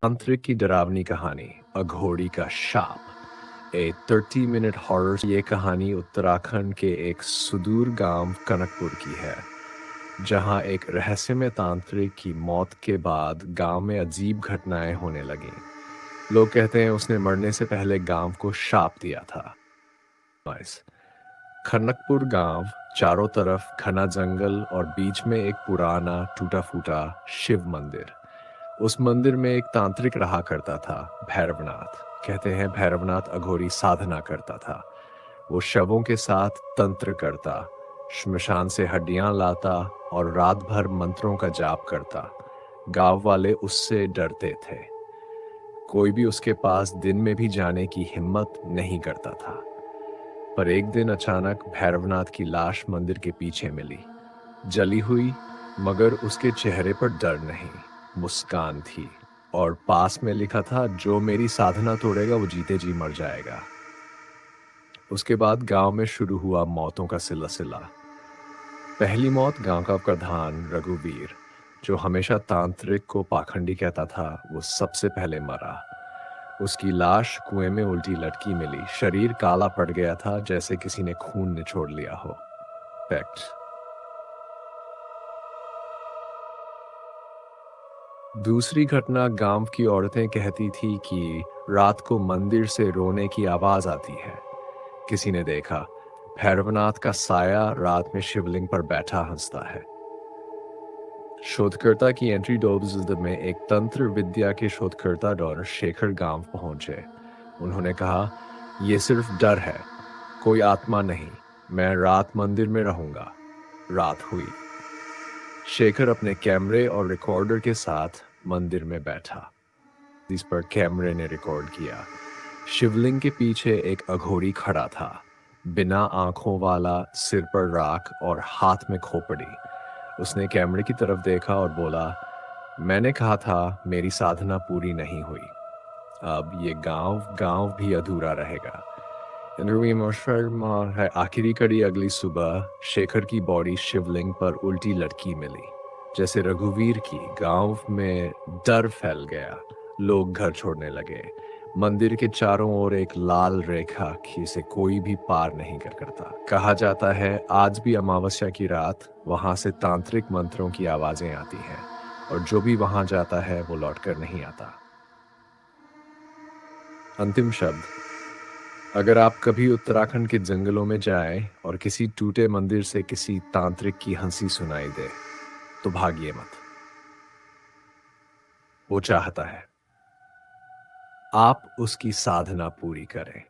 तांत्रिक की डरावनी कहानी अघोरी का शाप ए 30 मिनट हॉरर। ये कहानी उत्तराखंड के एक सुदूर गांव कनकपुर की है, जहां एक रहस्यमय तांत्रिक की मौत के बाद गांव में अजीब घटनाएं होने लगीं। लोग कहते हैं उसने मरने से पहले गांव को शाप दिया था। खनकपुर गांव चारों तरफ घना जंगल और बीच में एक पुराना टूटा फूटा शिव मंदिर। उस मंदिर में एक तांत्रिक रहा करता था, भैरवनाथ। कहते हैं भैरवनाथ अघोरी साधना करता था। वो शवों के साथ तंत्र करता, श्मशान से हड्डियां लाता और रात भर मंत्रों का जाप करता। गांव वाले उससे डरते थे। कोई भी उसके पास दिन में भी जाने की हिम्मत नहीं करता था। पर एक दिन अचानक भैरवनाथ की लाश मंदिर के पीछे मिली, जली हुई, मगर उसके चेहरे पर डर नहीं, मुस्कान थी। और पास में लिखा था, जो मेरी साधना तोड़ेगा वो जीते जी मर जाएगा। उसके बाद गांव में शुरू हुआ मौतों का सिलसिला। पहली मौत गांव का प्रधान रघुवीर, जो हमेशा तांत्रिक को पाखंडी कहता था, वो सबसे पहले मरा। उसकी लाश कुएं में उल्टी लटकी मिली। शरीर काला पड़ गया था, जैसे किसी ने खून निचोड़ लिया हो। फैक्ट। दूसरी घटना, गांव की औरतें कहती थी कि रात को मंदिर से रोने की आवाज आती है। किसी ने देखा, भैरवनाथ का साया रात में शिवलिंग पर बैठा हंसता है। शोधकर्ता की एंट्री डोब्स में एक तंत्र विद्या के शोधकर्ता डॉक्टर शेखर गांव पहुंचे। उन्होंने कहा, यह सिर्फ डर है, कोई आत्मा नहीं। मैं रात मंदिर में रहूंगा। रात हुई। शेखर अपने कैमरे और रिकॉर्डर के साथ मंदिर में बैठा। इस पर कैमरे ने रिकॉर्ड किया। शिवलिंग के पीछे एक अघोरी खड़ा था, बिना आंखों वाला, सिर पर राख और हाथ में खोपड़ी। उसने कैमरे की तरफ देखा और बोला, मैंने कहा था मेरी साधना पूरी नहीं हुई। अब ये गांव गांव भी अधूरा रहेगा। है आखिरी कड़ी। अगली सुबह शेखर की बॉडी शिवलिंग पर उल्टी लटकी मिली, जैसे रघुवीर की। गांव में डर फैल गया। लोग घर छोड़ने लगे। मंदिर के चारों ओर एक लाल रेखा जिसे कोई भी पार नहीं कर करता। कहा जाता है आज भी अमावस्या की रात वहां से तांत्रिक मंत्रों की आवाजें आती हैं, और जो भी वहां जाता है वो लौटकर नहीं आता। अंतिम शब्द, अगर आप कभी उत्तराखंड के जंगलों में जाएं और किसी टूटे मंदिर से किसी तांत्रिक की हंसी सुनाई दे, तो भागिए मत। वो चाहता है आप उसकी साधना पूरी करें।